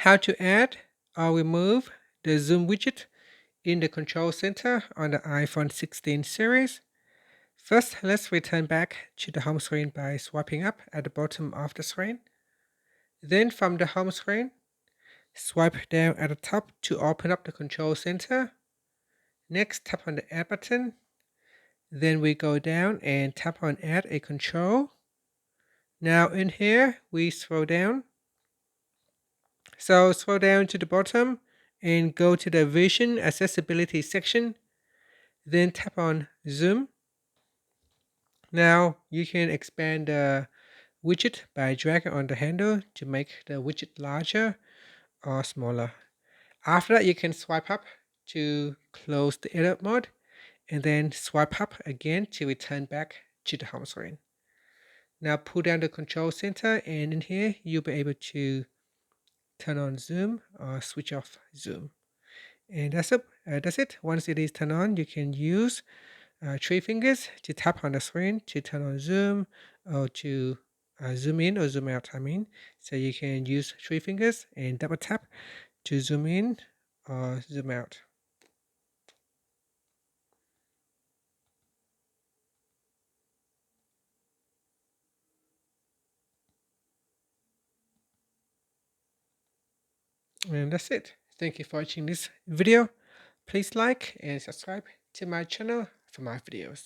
How to add or remove the Zoom widget in the control center on the iPhone 16 series. First, let's return back to the home screen by swiping up at the bottom of the screen. Then from the home screen, swipe down at the top to open up the control center. Next, tap on the Add button. Then we go down and tap on Add a control. Now in here, we scroll down. So scroll down to the bottom and go to the Vision Accessibility section. Then tap on Zoom. Now you can expand the widget by dragging on the handle to make the widget larger or smaller. After that, you can swipe up to close the edit mode and then swipe up again to return back to the home screen. Now pull down the control center and in here you'll be able to turn on zoom or switch off zoom. And that's it. Once it is turned on, you can use 3 fingers to tap on the screen to turn on zoom or to zoom in or zoom out. So you can use 3 fingers and double tap to zoom in or zoom out. And that's it. Thank you for watching this video. Please like and subscribe to my channel for my videos.